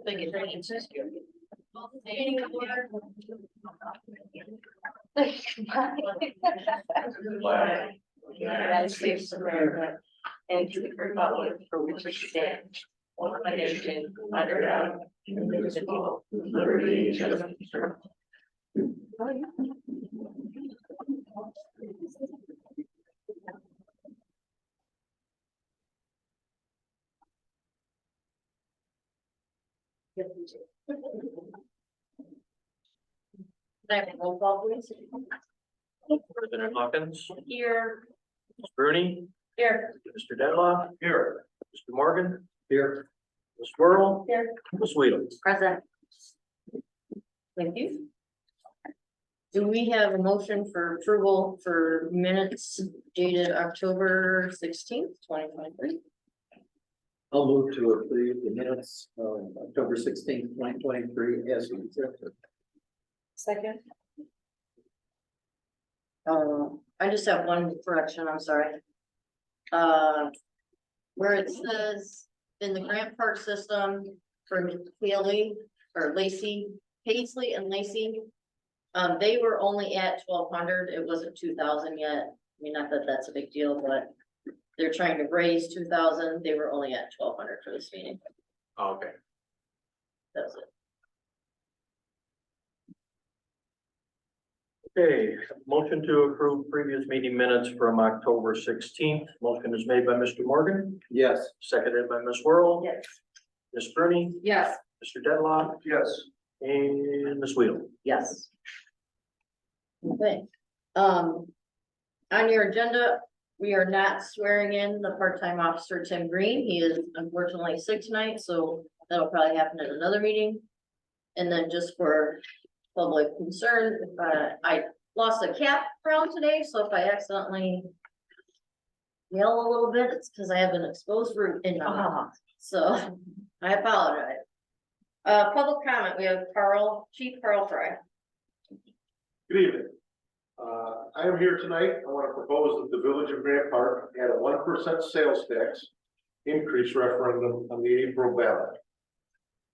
Think it rains. United States of America, and to the republic for which it stands, one nation, under God, indivisible, with liberty and justice for all. Roll call, please. President Hawkins, Here. Ms. Bruni, Here. Mr. Dedlock. Here. Mr. Morgan. Here. Ms. Whirl. Here. Ms. Weedle. Present. Thank you. Do we have a motion for approval for minutes dated October 16th, 2023? I'll move to approve the minutes of October 16th, 2023 as presented. Second. I just have one correction, I'm sorry. Where it says in the Grant Park system for Haley or Lacey, Paisley and Lacey. They were only at 1,200, it wasn't 2,000 yet. I mean, not that that's a big deal, but they're trying to raise 2,000, they were only at 1,200 for this meeting, Okay. that's it. Okay, motion to approve previous meeting minutes from October 16th. Motion is made by Mr. Morgan, Yes. seconded by Ms. Whirl. Yes. Ms. Bruni, Yes. Mr. Dedlock. Yes. And Ms. Weedle. Yes. Okay, on your agenda, we are not swearing in the part-time officer, Tim Green. He is unfortunately sick tonight, so that'll probably happen at another meeting. And then just for public concern, I lost a cat round today, so if I accidentally yell a little bit, it's because I have an exposed root in my mouth, so I apologize. Public comment, we have Chief Carl Fry. Good evening. I am here tonight. I want to propose that the Village of Grant Park add a 1% sales tax increase referendum on the April ballot.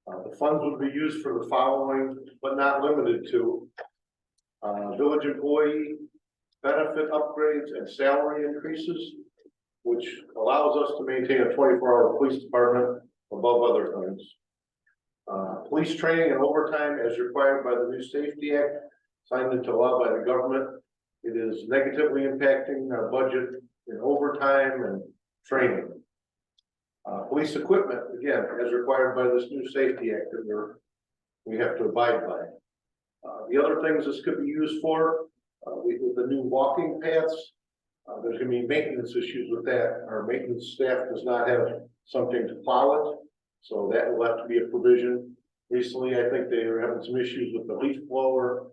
The funds would be used for the following, but not limited to village employee benefit upgrades and salary increases, which allows us to maintain a 24-hour police department above other things. Police training and overtime as required by the new Safety Act, signed into law by the government. It is negatively impacting our budget in overtime and training. Police equipment, again, as required by this new Safety Act that we have to abide by. The other things this could be used for, with the new walking paths, there's gonna be maintenance issues with that. Our maintenance staff does not have something to plow it, so that will have to be a provision. Recently, I think they were having some issues with the leaf blower,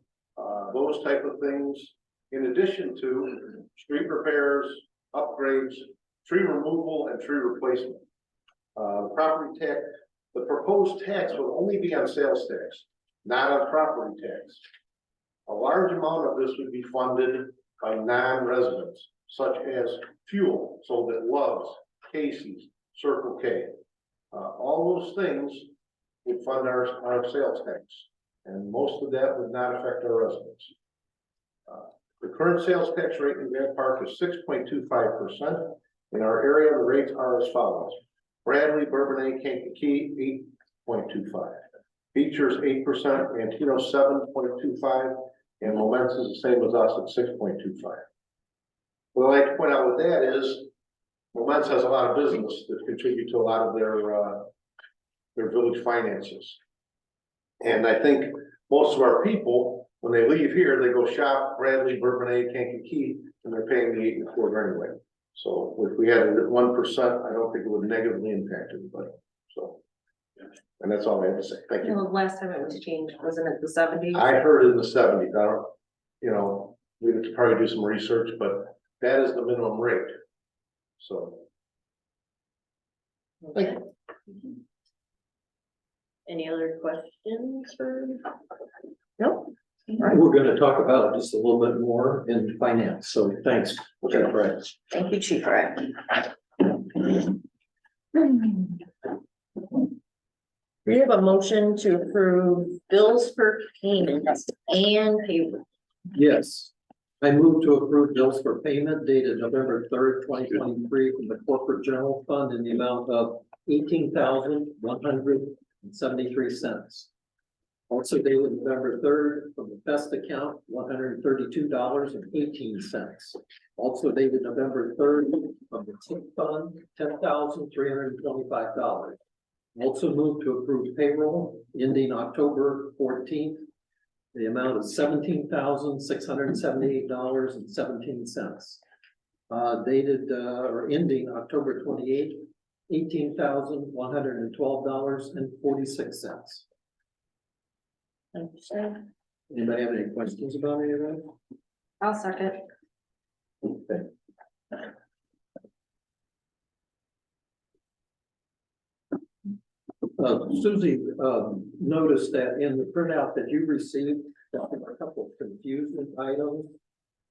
those type of things. In addition to street repairs, upgrades, tree removal and tree replacement. Property tax, the proposed tax will only be on sales tax, not on property tax. A large amount of this would be funded by non-residents, such as fuel, sold at Love's, Casey's, Circle K. All those things would fund our sales tax, and most of that would not affect our residents. The current sales tax rate in Grant Park is 6.25%. In our area, the rates are as follows. Bradley, Bourbonnais, Kankakee, 8.25. Beecher's 8%, Antino 7.25, and Momentus is the same as us at 6.25. What I'd like to point out with that is Momentus has a lot of business that contribute to a lot of their village finances. And I think most of our people, when they leave here, they go shop Bradley, Bourbonnais, Kankakee, and they're paying the 8 1/4 anyway. So if we had it at 1%, I don't think it would negatively impact anybody. So, and that's all I have to say. Thank you. Well, last time it was changed, wasn't it the 70s? I heard in the 70s. I don't, we have to probably do some research, but that is the minimum rate. So. Okay. Any other questions for? Nope. We're going to talk about just a little bit more in finance. So thanks. Okay, right. Thank you, Chief Fry. We have a motion to approve bills for payment and payroll. Yes. I move to approve bills for payment dated November 3rd, 2023 from the corporate general fund in the amount of $18,173. Also dated November 3rd from the best account, $132.18. Also dated November 3rd from the tip fund, $10,325. Also move to approve payroll ending October 14th, the amount of $17,678.17. Dated or ending October 28th, $18,112.46. Anybody have any questions about any of that? I'll second. Okay. Susie, noticed that in the printout that you received, there were a couple of confusing items.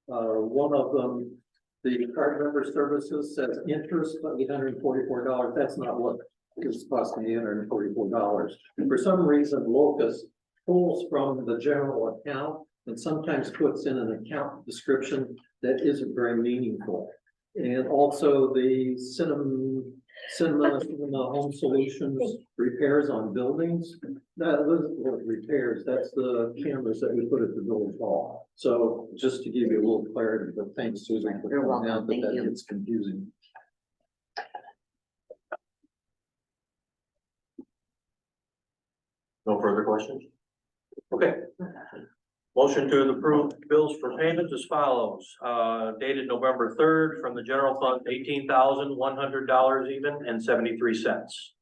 One of them, the card member services says interest $844. That's not what it's costing, $844. For some reason, Locus pulls from the general account and sometimes puts in an account description that isn't very meaningful. And also the Cinema Home Solutions repairs on buildings. Those are repairs, that's the cameras that we put at the village hall. So just to give you a little clarity, but thanks, Susan, for You're pointing out welcome. that Thank you. it's confusing. No further questions? Okay. Motion to approve bills for payment as follows, dated November 3rd from the general fund, $18,100 even and 73 cents.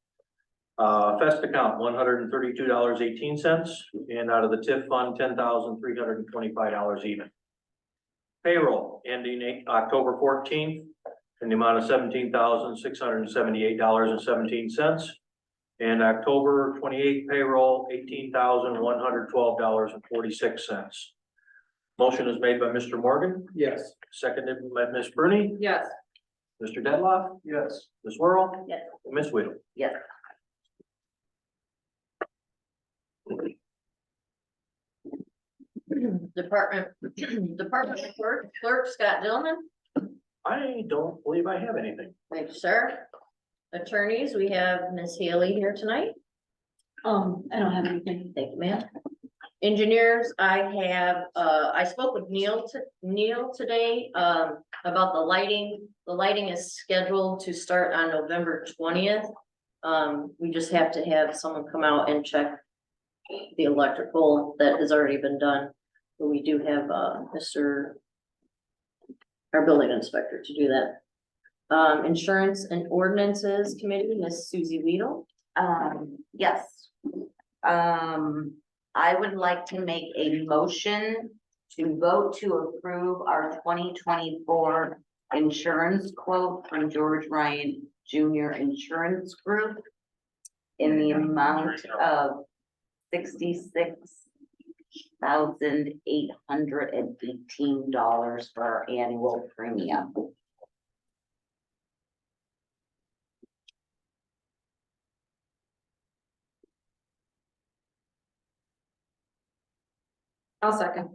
Fest account, $132.18, and out of the TIF fund, $10,325 even. Payroll ending October 14th in the amount of $17,678.17. And October 28th payroll, $18,112.46. Motion is made by Mr. Morgan, Yes. seconded by Ms. Bruni, Yes. Mr. Dedloff, Yes. Ms. Whirl. Yes. And Ms. Weedle. Yes. Department clerk Scott Dillman. I don't believe I have anything. Thank you, sir. Attorneys, we have Ms. Haley here tonight. I don't have anything. Thank you, ma'am. Engineers, I spoke with Neil today, about the lighting. The lighting is scheduled to start on November 20th. We just have to have someone come out and check the electrical that has already been done. But we do have, our building inspector to do that. Insurance and Ordinances Committee, Miss Susie Weedle. Yes. I would like to make a motion to vote to approve our 2024 insurance quote from George Ryan Junior Insurance Group in the amount of $66,818 for our annual premium. I'll second.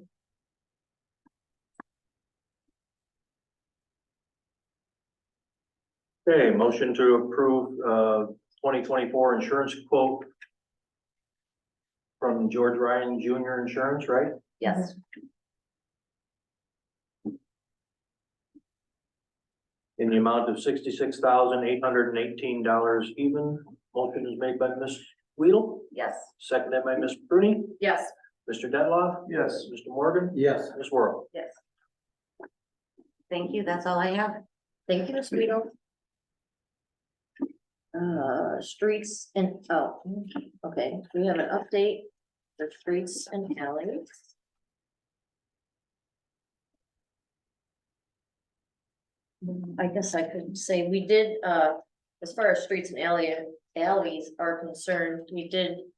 Okay, motion to approve, 2024 insurance quote from George Ryan Junior Insurance, right? Yes. In the amount of $66,818 even. Motion is made by Ms. Weedle, Yes. seconded by Ms. Bruni, Yes. Mr. Dedloff, Yes. Mr. Morgan, Yes. Ms. Whirl. Yes. Thank you. That's all I have. Thank you, Ms. Weedle. Streets and, okay, we have an update for streets and alleys. I guess I could say we did, as far as streets and alleys are concerned,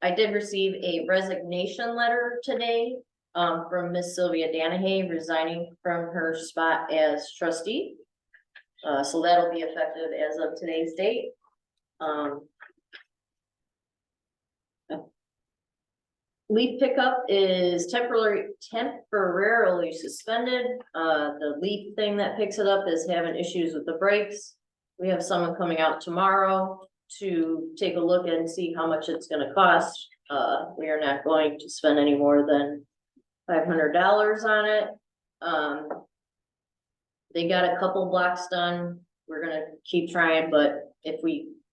I did receive a resignation letter today. From Miss Sylvia Danahay resigning from her spot as trustee. So that'll be effective as of today's date. leaf pickup is temporarily suspended. The leaf thing that picks it up is having issues with the brakes. We have someone coming out tomorrow to take a look and see how much it's gonna cost. We are not going to spend any more than $500 on it. They got a couple blocks done. We're gonna keep trying, but if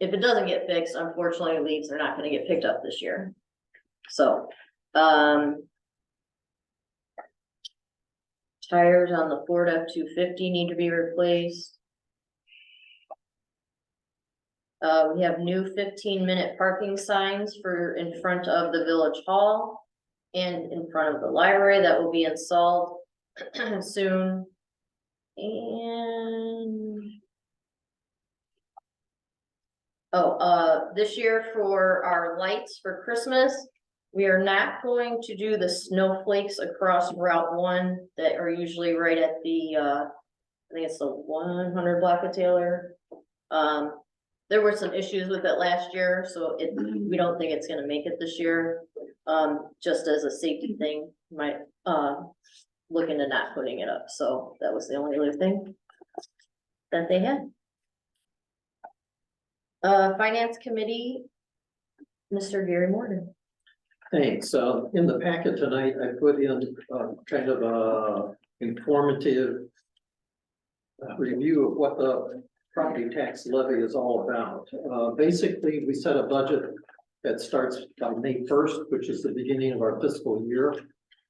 it doesn't get fixed, unfortunately, leaves are not gonna get picked up this year. So, tires on the Ford F-250 need to be replaced. We have new 15-minute parking signs for in front of the village hall and in front of the library that will be installed soon. And this year for our lights for Christmas, we are not going to do the snowflakes across Route 1 that are usually right at the, I think it's the 100 block of Taylor. There were some issues with it last year, so we don't think it's gonna make it this year. Just as a safety thing, might, look into not putting it up, so that was the only other thing that they had. Finance Committee, Mr. Gary Morgan. Thanks. In the packet tonight, I put in kind of a informative review of what the property tax levy is all about. Basically, we set a budget that starts on May 1st, which is the beginning of our fiscal year.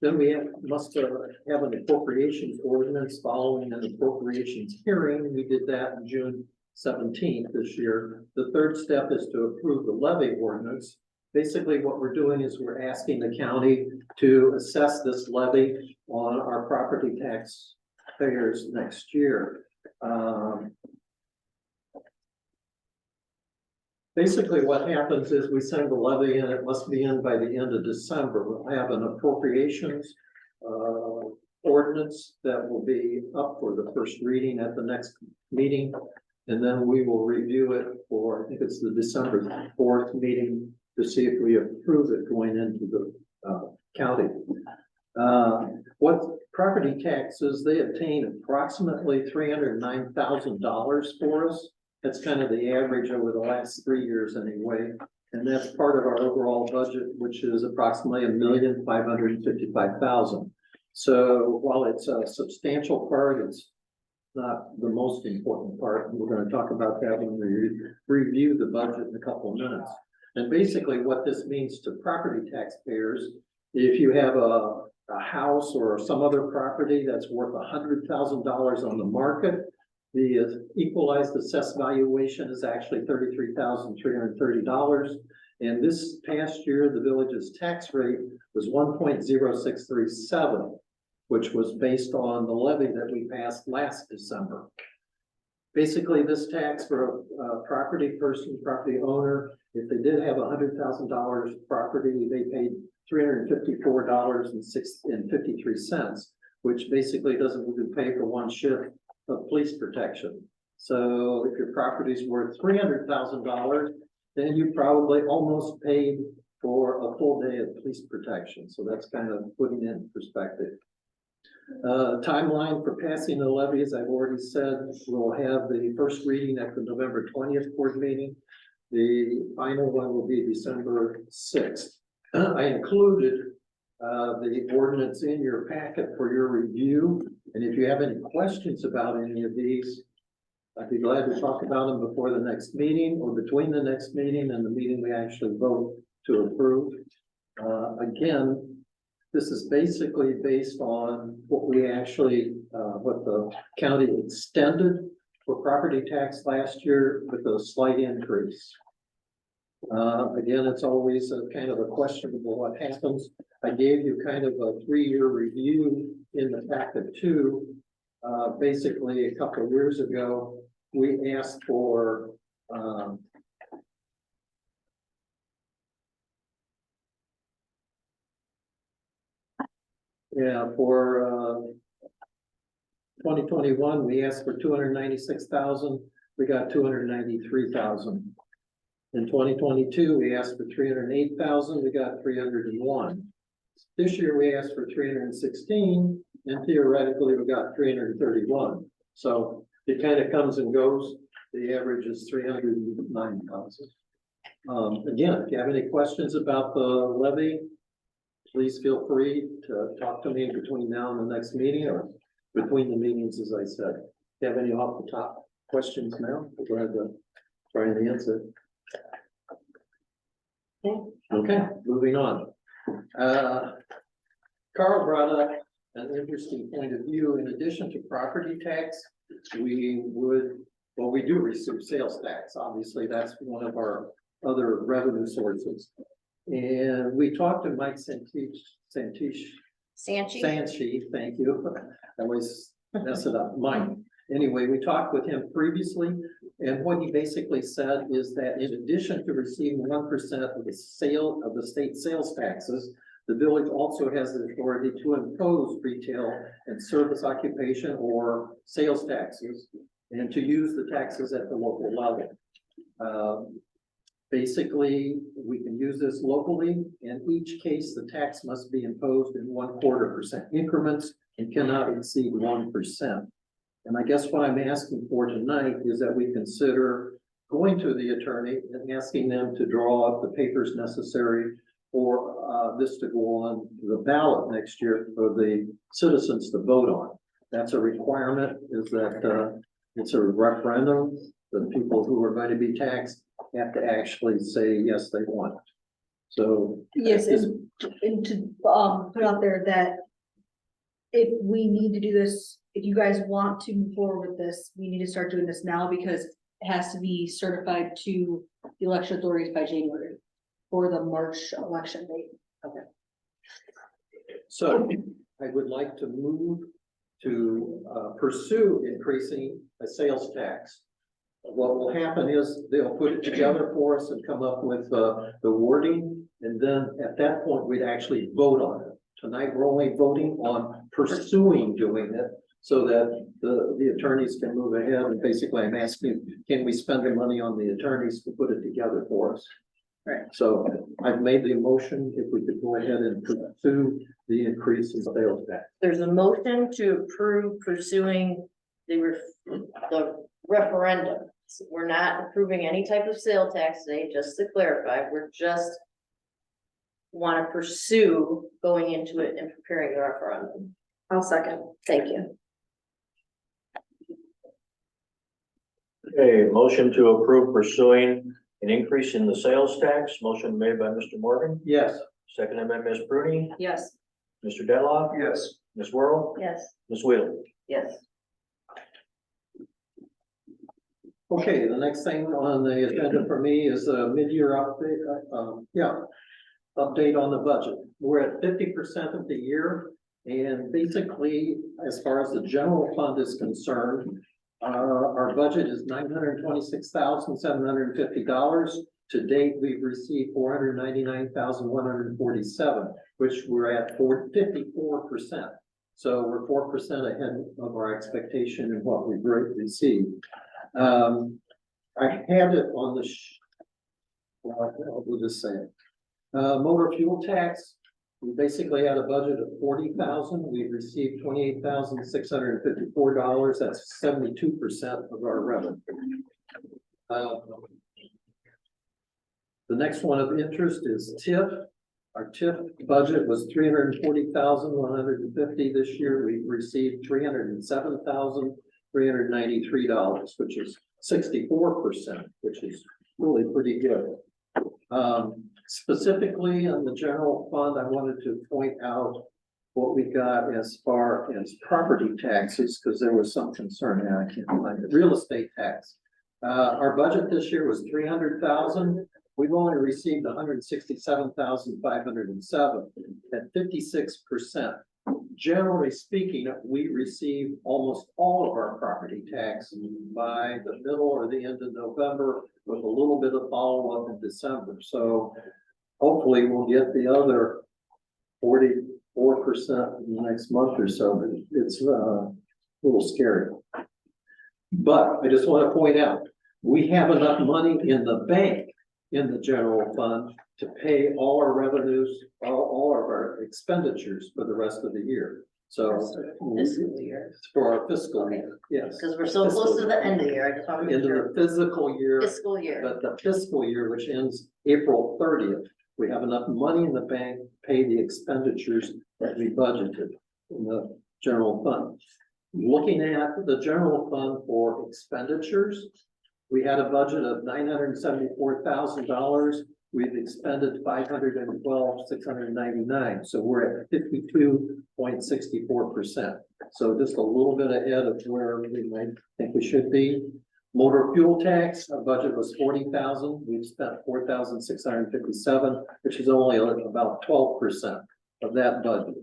Then we must have an appropriations ordinance following an appropriations hearing. We did that on June 17th this year. The third step is to approve the levy ordinance. Basically, what we're doing is we're asking the county to assess this levy on our property tax payers next year. Basically, what happens is we send the levy in, it must be in by the end of December. We'll have an appropriations ordinance that will be up for the first reading at the next meeting. And then we will review it for, I think it's the December 4th meeting to see if we approve it going into the county. What property taxes, they obtain approximately $309,000 for us. That's kind of the average over the last 3 years anyway. And that's part of our overall budget, which is approximately $1,555,000. So while it's a substantial part, it's not the most important part. And we're going to talk about that when we review the budget in a couple of minutes. And basically what this means to property taxpayers, if you have a house or some other property that's worth $100,000 on the market, the equalized assessed valuation is actually $33,330. And this past year, the village's tax rate was 1.0637, which was based on the levy that we passed last December. Basically, this tax for a property person, property owner, if they did have $100,000 property, they paid $354.53, which basically doesn't even pay for one shift of police protection. So if your property is worth $300,000, then you probably almost paid for a full day of police protection. So that's kind of putting it in perspective. Timeline for passing the levy, as I've already said, we'll have the first reading at the November 20th board meeting. The final one will be December 6th. I included the ordinance in your packet for your review. And if you have any questions about any of these, I'd be glad to talk about them before the next meeting or between the next meeting and the meeting we actually vote to approve. Again, this is basically based on what we actually, what the county extended for property tax last year with a slight increase. Again, it's always a kind of a questionable what happens. I gave you kind of a 3-year review in the packet too. Basically, a couple of years ago, we asked for for 2021, we asked for 296,000. We got 293,000. In 2022, we asked for 308,000. We got 301. This year we asked for 316, and theoretically we got 331. So it kind of comes and goes. The average is 309,000. Again, if you have any questions about the levy, please feel free to talk to me between now and the next meeting, or between the meetings, as I said. If you have any off the top questions now, I'm glad to try and answer. Okay, moving on. Carl brought up an interesting point of view. In addition to property tax, we do receive sales tax. Obviously, that's one of our other revenue sources. And we talked to Mike Sanchi, thank you. I always mess it up, Mike. Anyway, we talked with him previously, and what he basically said is that in addition to receiving 1% of the state sales taxes, the village also has the authority to impose retail and service occupation or sales taxes, and to use the taxes at the local level. Basically, we can use this locally. In each case, the tax must be imposed in 1/4% increments and cannot exceed 1%. And I guess what I'm asking for tonight is that we consider going to the attorney and asking them to draw up the papers necessary for this to go on the ballot next year for the citizens to vote on. That's a requirement, is that it's a referendum. The people who are going to be taxed have to actually say, yes, they want it. So. Yes, and to put out there that if we need to do this, if you guys want to move forward with this, we need to start doing this now, because it has to be certified to the election authorities by January for the March election date. Okay. So I would like to move to pursue increasing a sales tax. What will happen is they'll put it together for us and come up with the wording, and then at that point, we'd actually vote on it. Tonight, we're only voting on pursuing doing it so that the attorneys can move ahead. And basically, I'm asking, can we spend the money on the attorneys to put it together for us? Right. So I've made the motion, if we could go ahead and pursue the increase in sales tax. There's a motion to approve pursuing the referendum. We're not approving any type of sale tax today, just to clarify, we're just want to pursue going into it and preparing the referendum. I'll second. Thank you. Okay, motion to approve pursuing an increase in the sales tax. Motion made by Mr. Morgan, Yes. seconded by Ms. Bruni. Yes. Mr. Deadlock, Yes. Ms. Whirl, Yes. Ms. Wheeler. Yes. Okay, the next thing on the agenda for me is a mid-year update, update on the budget. We're at 50% of the year, and basically, as far as the general fund is concerned, our budget is $926,750. To date, we've received $499,147, which we're at 54%. So we're 4% ahead of our expectation in what we've received. I had it on the, we'll just say it. Motor fuel tax, we basically had a budget of 40,000. We've received $28,654. That's 72% of our revenue. The next one of interest is TIF. Our TIF budget was $340,150 this year. We've received $307,393, which is 64%, which is really pretty good. Specifically on the general fund, I wanted to point out what we got as far as property taxes, because there was some concern, and I can't find it. Real estate tax. Our budget this year was 300,000. We've only received 167,507 at 56%. Generally speaking, we receive almost all of our property tax by the middle or the end of November, with a little bit of follow-up in December. So hopefully we'll get the other 44% in the next month or so, but it's a little scary. But I just want to point out, we have enough money in the bank, in the general fund, to pay all our revenues, all of our our expenditures for the rest of the year. So Fiscal year, for our fiscal year, yes. because we're so close to the end of the year, I just want to make Into sure. the physical year, Fiscal year, but the fiscal year, which ends April 30th, we have enough money in the bank to pay the expenditures that we budgeted in the general fund. Looking at the general fund for expenditures, we had a budget of $974,000. We've expended $512,699, so we're at 52.64%. So just a little bit ahead of where we might think we should be. Motor fuel tax, our budget was $40,000. We've spent $4,657, which is only about 12% of that budget.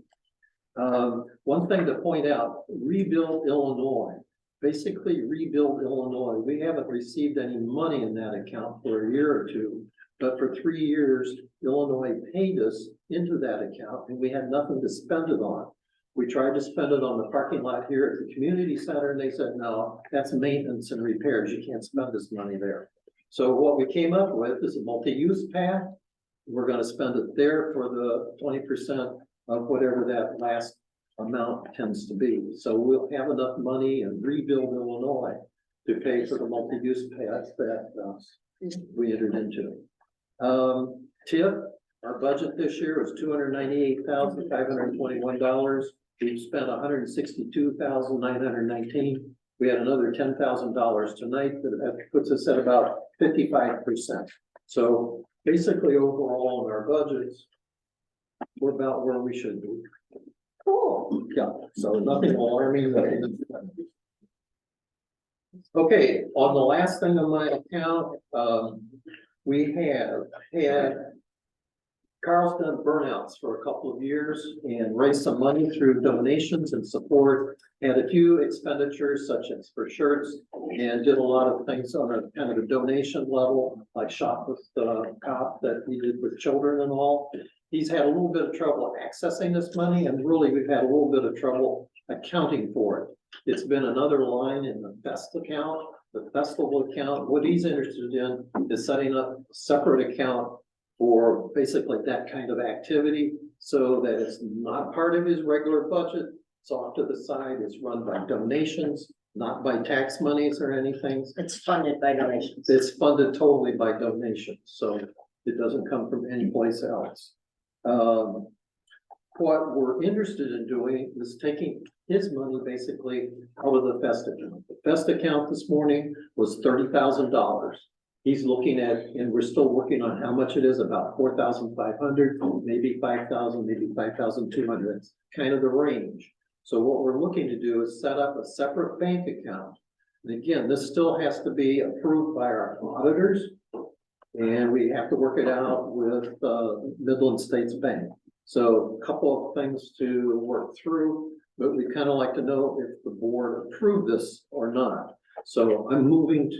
One thing to point out, Rebuild Illinois. Basically, Rebuild Illinois, we haven't received any money in that account for a year or two. But for 3 years, Illinois paid us into that account and we had nothing to spend it on. We tried to spend it on the parking lot here at the community center and they said, no, that's maintenance and repairs. You can't spend this money there. So what we came up with is a multi-use path. We're gonna spend it there for the 20% of whatever that last amount tends to be. So we'll have enough money in Rebuild Illinois to pay for the multi-use path that we entered into. TIP, our budget this year was $298,521. We've spent $162,919. We had another $10,000 tonight, that puts us at about 55%. So basically overall in our budgets, we're about where we should be. cool. Yeah, so nothing alarming. Okay, on the last thing on my account, we have had Carl's done burnouts for a couple of years and raised some money through donations and support. Had a few expenditures such as for shirts and did a lot of things on a kind of a donation level, like shop with the cop that he did with children and all. He's had a little bit of trouble accessing this money and really we've had a little bit of trouble accounting for it. It's been another line in the Fest account, the festival account. What he's interested in is setting up a separate account for basically that kind of activity so that it's not part of his regular budget. It's off to the side. It's run by donations, not by tax monies or anything. It's funded by donations. It's funded totally by donations, so it doesn't come from anyplace else. What we're interested in doing is taking his money basically out of the Fest account. The Fest account this morning was $30,000. He's looking at, and we're still working on how much it is, about 4,500, maybe 5,000, maybe 5,200. That's kind of the range. So what we're looking to do is set up a separate bank account. And again, this still has to be approved by our auditors. And we have to work it out with Midland States Bank. So a couple of things to work through, but we kind of like to know if the board approved this or not. So I'm moving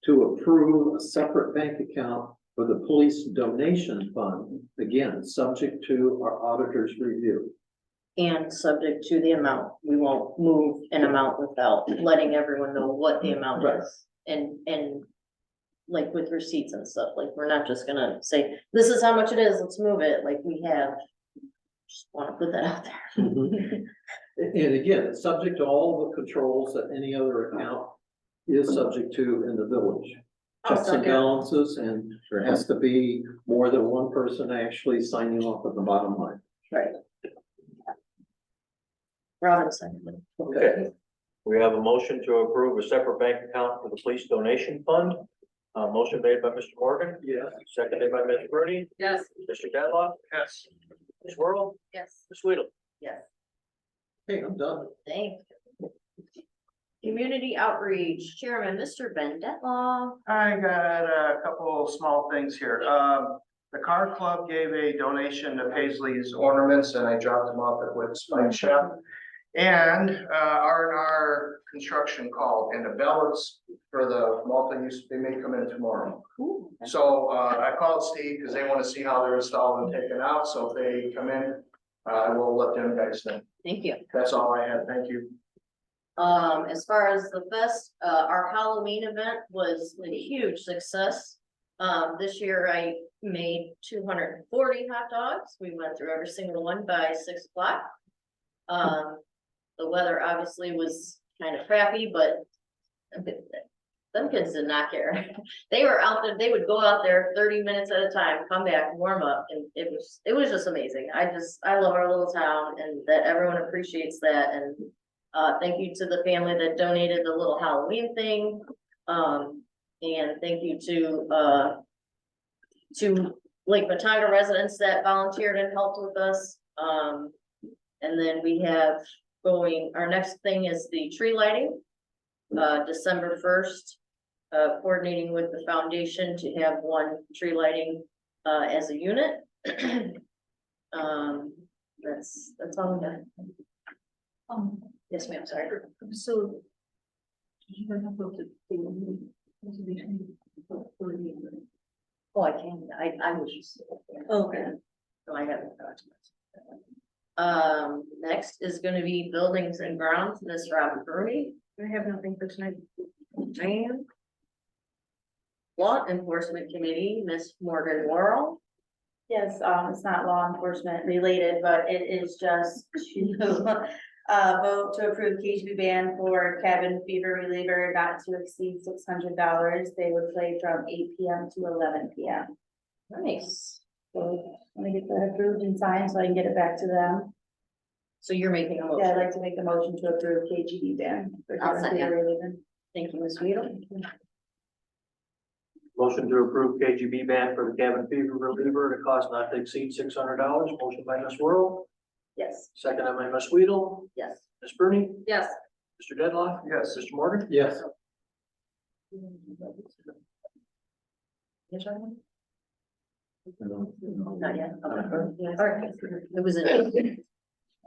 to approve a separate bank account for the police donation fund, again, subject to our auditor's review. And subject to the amount, we won't move an amount without letting everyone know what the amount Right. is. And like with receipts and stuff, like, we're not just gonna say, this is how much it is, let's move it, like we have. Just wanna put that out there. And again, it's subject to all the controls that any other account is subject to in the village. I'll Checks and second. balances, and there has to be more than one person actually signing off at the bottom line. Right. Robinson. Okay. We have a motion to approve a separate bank account for the police donation fund. Motion made by Mr. Morgan, Yes. seconded by Ms. Brody, Yes. Mr. Dadlock. Yes. Ms. Whirl, Yes. Ms. Weedle. Yes, Hey, I'm done. thank you. Community outreach chairman, Mr. Ben Detlaw. I got a couple small things here. The car club gave a donation to Paisley's Ornaments and I dropped them off at Wick's Bike Shop. And R&R Construction called and the ballots for the multi-use, they may come in tomorrow. Cool. So I called Steve because they want to see how they're installed and taken out. So if they come in, I will let them guys know. Thank you. That's all I had. Thank you. As far as the fest, our Halloween event was a huge success. This year I made 240 hot dogs. We went through every single one by 6 o'clock. The weather obviously was kind of crappy, but them kids did not care. They were out there, they would go out there 30 minutes at a time, come back, warm up, and it was just amazing. I love our little town and that everyone appreciates that, and thank you to the family that donated the little Halloween thing. And thank you to Lake Watauga residents that volunteered and helped with us. And then we have our next thing is the tree lighting. December 1st, coordinating with the foundation to have one tree lighting, as a unit. That's all I'm done. Yes, ma'am, sorry. So. You don't have to. Oh, I can, I was just. Okay. So I haven't talked much. Next is gonna be buildings and grounds, Miss Robin Bruni. I have nothing for tonight. And Law Enforcement Committee, Miss Morgan Worrell. Yes, it's not law enforcement related, but it is just to vote to approve KGB ban for cabin fever reliever not to exceed $600. They would play from 8 PM to 11 PM. Nice. So let me get that approved and signed so I can get it back to them. So you're making a Yeah, I'd motion. like to make a motion to approve KGB ban. for I'll cabin second. fever reliever. Thank you, Ms. Weedle. Motion to approve KGB ban for the cabin fever reliever at a cost not to exceed $600. Motion by Ms. Whirl, Yes. second by Ms. Weedle. Yes. Ms. Bernie, Yes. Mr. Deadlock, Yes. Mr. Morgan. Yes. Yes, Charlie? Not yet. Okay. All right. It was in.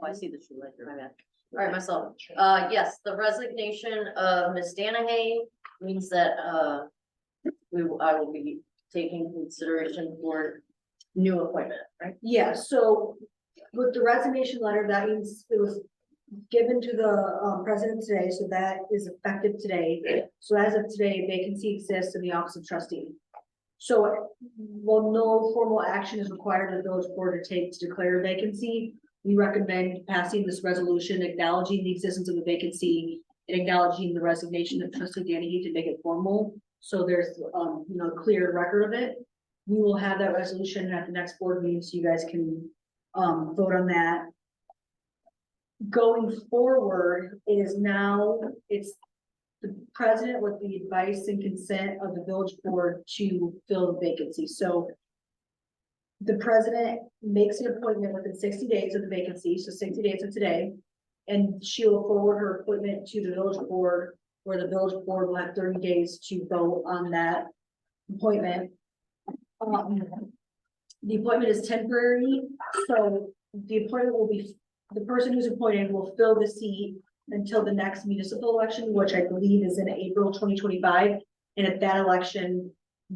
Oh, I see the shoe right there, my bad. All right, myself. Yes, the resignation of Ms. Danahay means that, I will be taking consideration for new appointment, right? Yeah, so with the resignation letter, that means it was given to the president today, so that is effective today. So as of today, vacancy exists in the office of trustee. So while no formal action is required of the village board to take to declare a vacancy, we recommend passing this resolution acknowledging the existence of the vacancy and acknowledging the resignation of trustee Danahy to make it formal. So there's, clear record of it. We will have that resolution at the next board meeting, so you guys can, vote on that. Going forward, it's the president with the advice and consent of the village board to fill the vacancy, so. The president makes an appointment within 60 days of the vacancy, so 60 days of today. And she will forward her appointment to the village board, where the village board will have 30 days to vote on that appointment. The appointment is temporary, so the appointment will be, the person who's appointed will fill the seat until the next municipal election, which I believe is in April 2025. And at that election,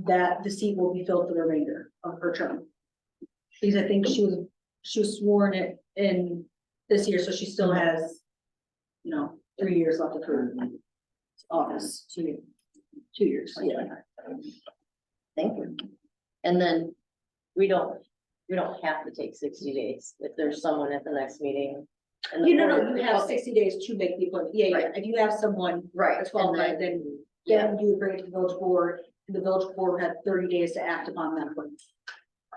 that the seat will be filled for the remainder of her term. Because I think she was sworn in this year, so she still has, 3 years left of her office, 2 years. Yeah. Thank you. And then we don't have to take 60 days if there's someone at the next meeting. and the You board- have Okay, 60 days to make the appointment. Yeah, Right. if you have someone Right. that's and qualified, then- then Yeah, you would bring it to the village board, and the village board had 30 days to act upon that appointment.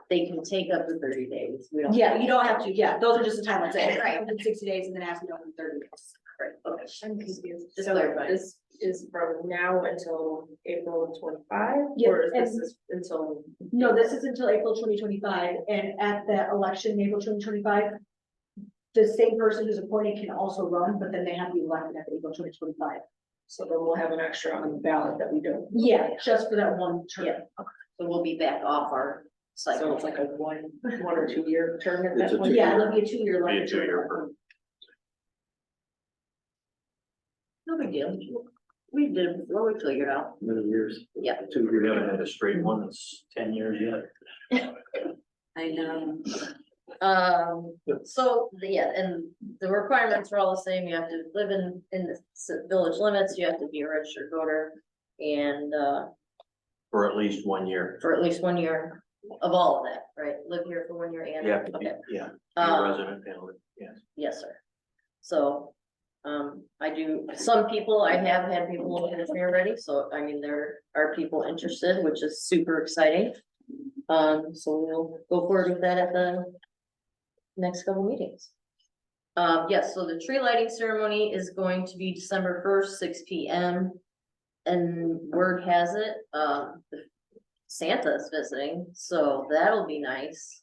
they can take up to 30 days. We don't. Yeah, you don't have to, those are just the timelines. Right. Within 60 days and then ask me within 30 days. Right, okay. I'm confused. Just So clarify. this is from now until April 25? Yeah, Or is this and- is until? No, this is until April 2025, and at that election, in April 2025. The same person who's appointed can also run, but then they have to be elected at April 2025. So then we'll have an extra on the ballot that we don't. Yeah, just for that one term. Yeah. So we'll be back off our So cycle. it's like a one or 2 year term at It's that a point? Yeah, it'll be a 2-year. Be a election. 2-year term. No big deal. We did, it before, we figured out. Many years. Yeah. 2 We years. haven't had a straight one that's 10 years yet. I know. So, and the requirements are all the same. You have to live in the village limits, you have to be a registered voter. And, For at least 1 year. for at least 1 year of all of that, right? Live here for 1 year and. You have to be, Okay. yeah, be Um, a resident and live, yes. Yes, sir. So, I do, some people, I have had people look at me already, so I mean, there are people interested, which is super exciting. So we'll go forward with that at the next couple meetings. Yes, so the tree lighting ceremony is going to be December 1st, 6 p.m. And word has it, Santa's visiting, so that'll be nice.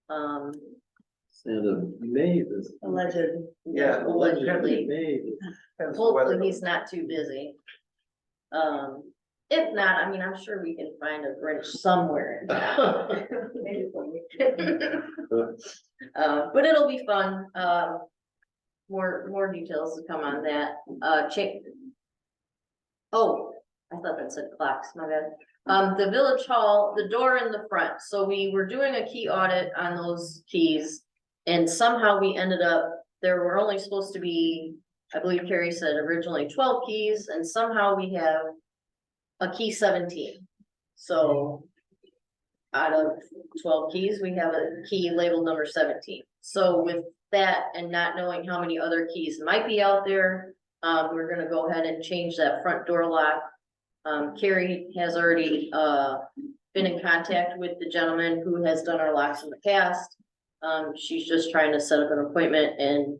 Santa May this. Alleged. Yeah, Allegedly. May. Depends on the weather. Hopefully he's not too busy. If not, I mean, I'm sure we can find a Grinch somewhere in town. But it'll be fun, more details to come on that, oh, I thought that said clocks, my bad. The village hall, the door in the front, so we were doing a key audit on those keys. And somehow we ended up, there were only supposed to be, I believe Carrie said originally 12 keys, and somehow we have a key 17. So out of 12 keys, we have a key labeled number 17. So with that and not knowing how many other keys might be out there, we're gonna go ahead and change that front door lock. Carrie has already, been in contact with the gentleman who has done our locks in the past. She's just trying to set up an appointment and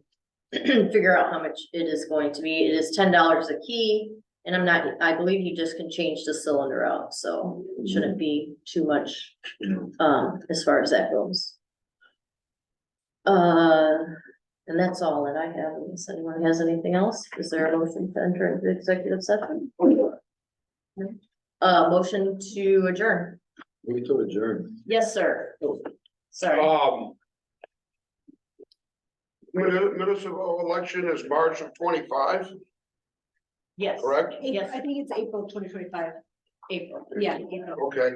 figure out how much it is going to be. It is $10 a key, and I believe you just can change the cylinder out, so it shouldn't be too much, as far as that goes. And that's all that I have, unless anyone has anything else. Is there a motion to enter into executive session? Motion to adjourn. We to adjourn. Yes, sir. Sorry. Municipal election is March of 25, Yes. correct? Yes. I think it's April 2025. April. Yeah. Okay,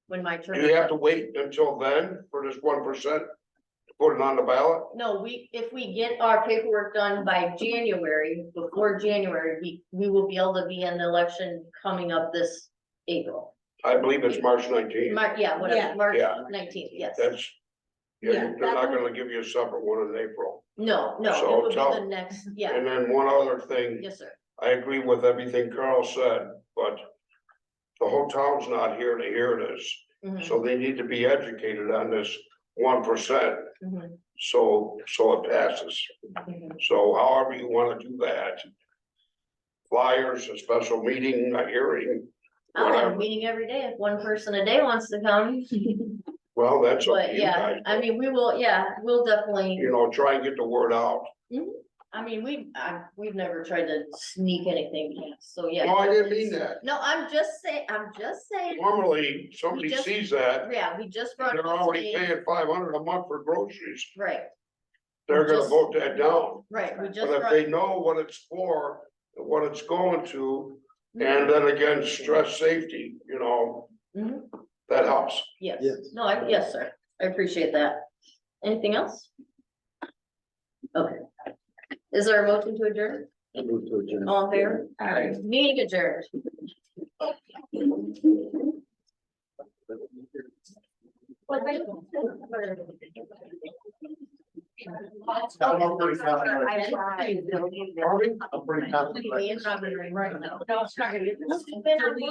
When my term. do you have to wait until then for this 1% to put it on the ballot? No, if we get our paperwork done by January, before January, we will be able to be in the election coming up this April. I believe it's March 19th. Yeah, whatever, March Yeah. 19th, yes. That's, Yeah, yeah, they're not that gonna give you a separate one in April. No, it So will be tell- the next, yeah, And then one other thing, yes, sir. I agree with everything Carl said, but the whole town's not here to hear this, Mhm, so they need to be educated on this 1%, mhm, so it passes. mhm. So however you wanna do that. Flyers, a special meeting, a hearing, I'll have a whatever. meeting every day if one person a day wants to come. Well, that's up But to you yeah, guys. I mean, we'll definitely, You know, try and get the word out. I mean, we've never tried to sneak anything, past, so yeah. No, I didn't mean that. No, I'm just saying, Normally, somebody just- sees that, yeah, we just brought. they're it up already today. paying 500 a month for groceries. Right, They're gonna Just- vote that down. right, we just But if brought, they know what it's for, and what it's going to, Mm-hmm. and then again, stress safety, you know, Mhm. that helps. yes, Yes. no, yes, sir, I appreciate that. Anything else? Okay. Is there a motion to adjourn? I move to adjourn. All in favor? Meeting adjourned. I'm pretty confident. I tried. I'm pretty confident. Right now. No, it's not gonna be.